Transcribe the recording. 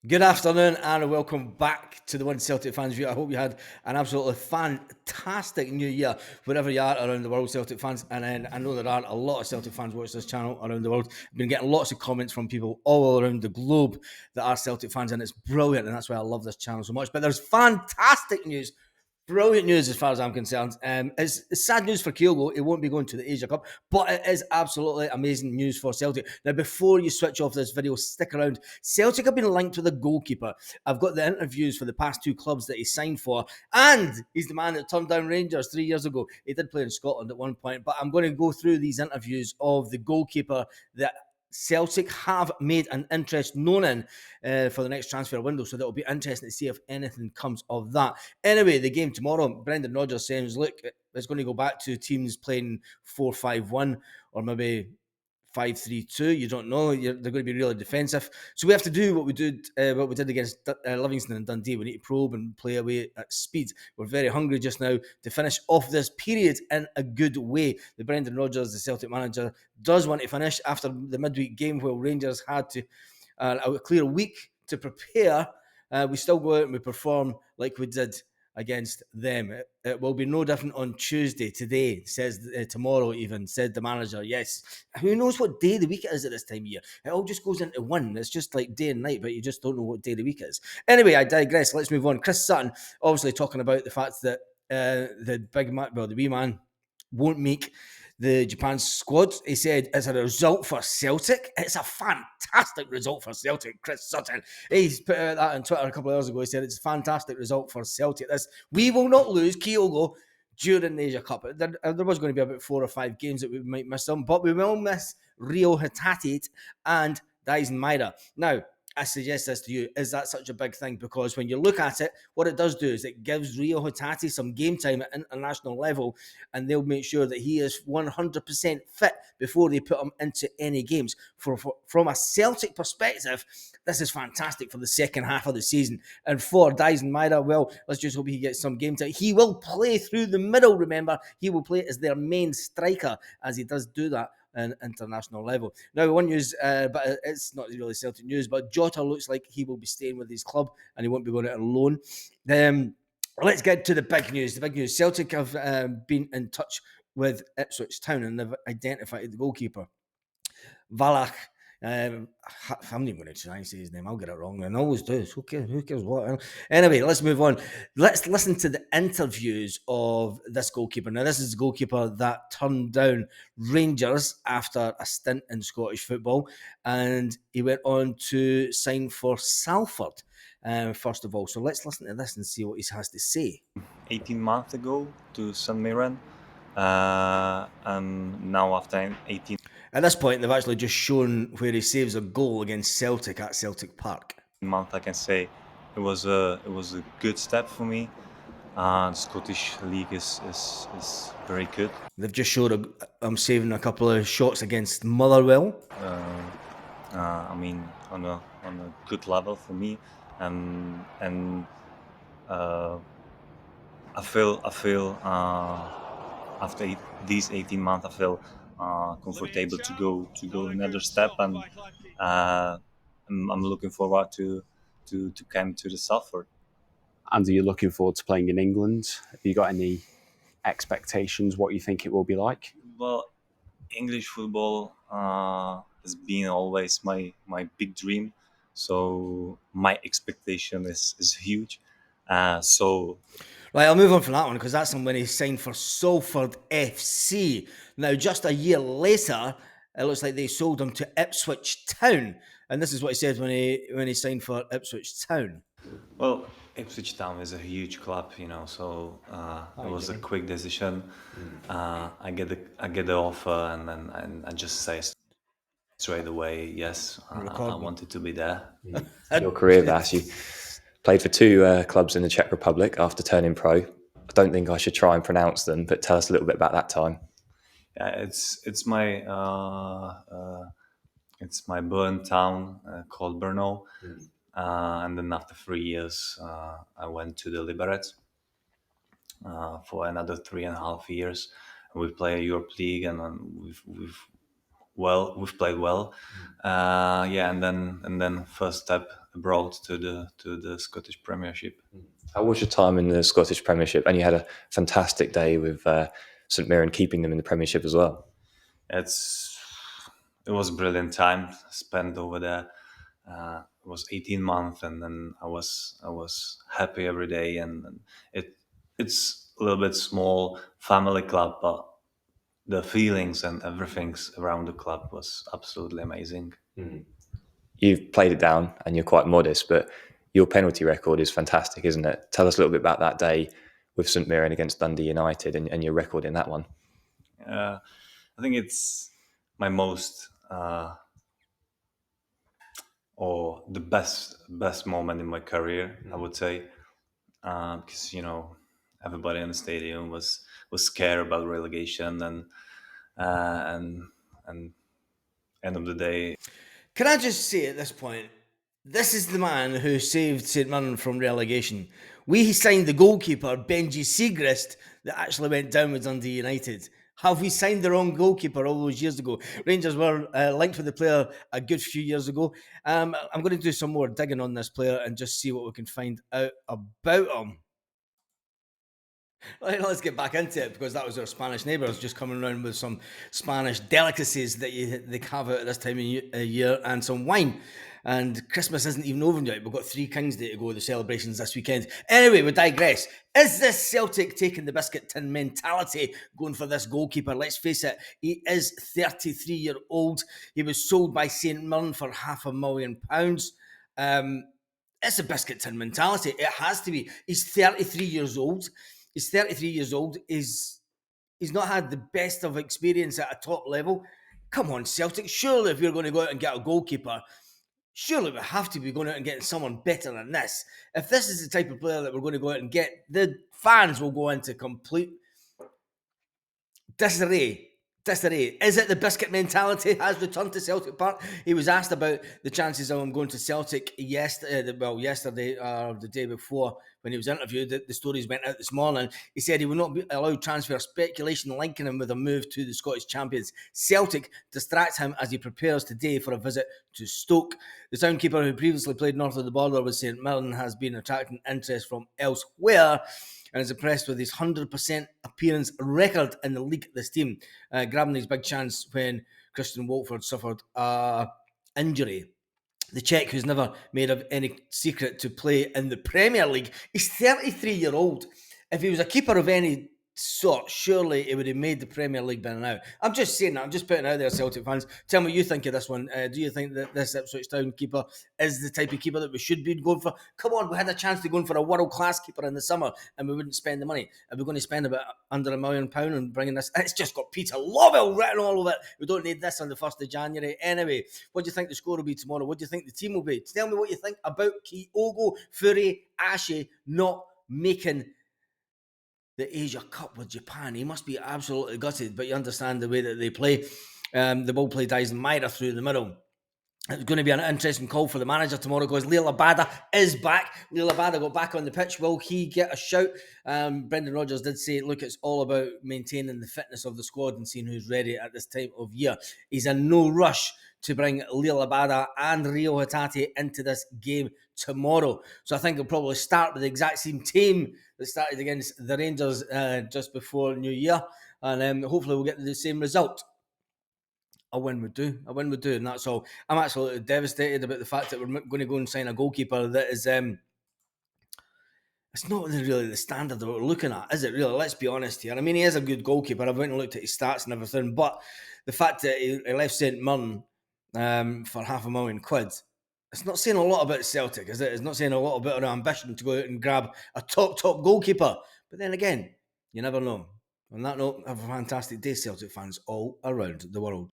Good afternoon and welcome back to the One Celtic Fans View. I hope you had an absolutely fantastic new year wherever you are around the world, Celtic fans. And I know there are a lot of Celtic fans watch this channel around the world. I've been getting lots of comments from people all around the globe that are Celtic fans, and it's brilliant. And that's why I love this channel so much. But there's fantastic news. Brilliant news as far as I'm concerned. It's sad news for KYOGO. It won't be going to the Asia Cup, but it is absolutely amazing news for Celtic. Now, before you switch off this video, stick around. Celtic have been linked with a goalkeeper. I've got the interviews for the past two clubs that he signed for, and he's the man that turned down Rangers 3 years ago. He did play in Scotland at one point, but I'm going to go through these interviews of the goalkeeper that Celtic have made an interest known in for the next transfer window, so that'll be interesting to see if anything comes of that. Anyway, the game tomorrow, Brendan Rodgers says, look, it's going to go back to teams playing 4-5-1 or maybe 5-3-2. You don't know. They're going to be really defensive. So we have to do what we did against Livingston and Dundee. We need to probe and play away at speed. We're very hungry just now to finish off this period in a good way. The Brendan Rodgers, the Celtic manager, does want to finish after the midweek game where Rangers had to clear a week to prepare. We still go out and we perform like we did against them. It will be no different on Tuesday, today, says tomorrow even, said the manager. Yes, who knows what day of the week it is at this time of year? It all just goes into one. It's just like day and night, but you just don't know what day of the week is. Anyway, I digress. Let's move on. Chris Sutton obviously talking about the fact that the wee man won't make the Japan squad. He said it's a result for Celtic. It's a fantastic result for Celtic, Chris Sutton. He's put out that on Twitter a couple of hours ago. He said it's a fantastic result for Celtic. We will not lose KYOGO during the Asia Cup. There was going to be about 4 or 5 games that we might miss them, but we will miss Rio Hatate and Dyson Myra. Now, I suggest this to you. Is that such a big thing? Because when you look at it, what it does do is it gives Rio Hatate some game time at international level, and they'll make sure that he is 100% fit before they put him into any games. From a Celtic perspective, this is fantastic for the second half of the season. And for Dyson Myra, well, let's just hope he gets some game time. He will play through the middle, remember. He will play as their main striker, as he does do that an international level. Now, one news, but it's not really Celtic news, but Jota looks like he will be staying with his club and he won't be going out on loan. Let's get to the big news. The big news. Celtic have been in touch with Ipswich Town and they've identified the goalkeeper. Valach. I'm not even going to try and say his name. I'll get it wrong, and I always do. Who cares what? Anyway, let's move on. Let's listen to the interviews of this goalkeeper. Now, this is the goalkeeper that turned down Rangers after a stint in Scottish football, and he went on to sign for Salford, first of all. So let's listen to this and see what he has to say. 18 months ago to St. Mirren, and now after 18 At this point, they've actually just shown where he saves a goal against Celtic at Celtic Park. months, I can say it was a good step for me. The Scottish League is very good. They've just showed I'm saving a couple of shots against Motherwell. I mean, on a good level for me, and I feel after these 18 months, I feel comfortable to go another step, and I'm looking forward to come to the Salford. And are you looking forward to playing in England? Have you got any expectations what you think it will be like? Well, English football has been always my big dream, so my expectation is huge. Right, I'll move on from that one because that's when he signed for Salford FC. Now, just a year later, it looks like they sold him to Ipswich Town, and this is what he said when he signed for Ipswich Town. Well, Ipswich Town is a huge club, so it was a quick decision. I get the offer, and then I just say straight away, yes, I wanted to be there. Your career, Vass, you played for 2 clubs in the Czech Republic after turning pro. I don't think I should try and pronounce them, but tell us a little bit about that time. Yeah, it's my burn town called Brno, and then after 3 years, I went to the Liberec for another 3.5 years. And we play a Europe League, and then we've well. We've played well. Yeah, and then first step abroad to the Scottish Premiership. How was your time in the Scottish Premiership? And you had a fantastic day with St Mirren, keeping them in the Premiership as well. It was a brilliant time spent over there. It was 18 months, and then I was happy every day. And it's a little bit small family club, but the feelings and everything around the club was absolutely amazing. You've played it down and you're quite modest, but your penalty record is fantastic, isn't it? Tell us a little bit about that day with St Mirren against Dundee United and your record in that one. I think it's my most or the best moment in my career, I would say, because everybody in the stadium was scared about relegation, and end of the day. Can I just say at this point, this is the man who saved St Mirren from relegation. We signed the goalkeeper, Benji Siegrist, that actually went down with Dundee United. Have we signed the wrong goalkeeper all those years ago? Rangers were linked with the player a good few years ago. I'm going to do some more digging on this player and just see what we can find out about him. Right, let's get back into it, because that was our Spanish neighbours just coming around with some Spanish delicacies that they carve out at this time of year, and some wine. And Christmas isn't even over yet. We've got 3 Kings Day to go, the celebrations this weekend. Anyway, we digress. Is this Celtic taking the biscuit tin mentality going for this goalkeeper? Let's face it, he is 33-year-old. He was sold by St Mirren for £500,000. It's a biscuit tin mentality. It has to be. He's 33 years old. He's 33 years old. He's not had the best of experience at a top level. Come on, Celtic. Surely if you're going to go out and get a goalkeeper, surely we have to be going out and getting someone better than this. If this is the type of player that we're going to go out and get, the fans will go into complete disarray. Is it the biscuit mentality has returned to Celtic Park? He was asked about the chances of him going to Celtic yesterday or the day before when he was interviewed. The stories went out this morning. He said he will not be allowed transfer speculation linking him with a move to the Scottish champions. Celtic distracts him as he prepares today for a visit to Stoke. The Soundkeeper, who previously played north of the border with St Mirren, has been attracting interest from elsewhere and is impressed with his 100% appearance record in the league this team, grabbing his big chance when Christian Watford suffered an injury. The Czech, who's never made of any secret to play in the Premier League, is 33-year-old. If he was a keeper of any sort, surely he would have made the Premier League by now. I'm just saying that. I'm just putting it out there, Celtic fans. Tell me what you think of this one. Do you think that this Ipswich Town keeper is the type of keeper that we should be going for? Come on, we had a chance to go in for a world-class keeper in the summer and we wouldn't spend the money. Are we going to spend about under £1 million and bringing this? It's just got Peter Lovell written all over it. We don't need this on the 1st of January. Anyway, what do you think the score will be tomorrow? What do you think the team will be? Tell me what you think about KYOGO, Fury, Ashe not making the Asia Cup with Japan. He must be absolutely gutted, but you understand the way that they play. The ball play dies Myra through the middle. It's going to be an interesting call for the manager tomorrow because Liel Abada is back. Liel Abada got back on the pitch. Will he get a shout? Brendan Rodgers did say, look, it's all about maintaining the fitness of the squad and seeing who's ready at this time of year. He's in no rush to bring Liel Abada and Rio Hatate into this game tomorrow. So I think he'll probably start with the exact same team that started against the Rangers just before New Year. And hopefully we'll get the same result. A win would do, and that's all. I'm absolutely devastated about the fact that we're going to go and sign a goalkeeper that is, it's not really the standard that we're looking at, is it really? Let's be honest here. I mean, he is a good goalkeeper. I've went and looked at his stats and everything, but the fact that he left St Mirren for £500,000, it's not saying a lot about Celtic, is it? It's not saying a lot about our ambition to go out and grab a top goalkeeper. But then again, you never know. On that note, have a fantastic day, Celtic fans all around the world.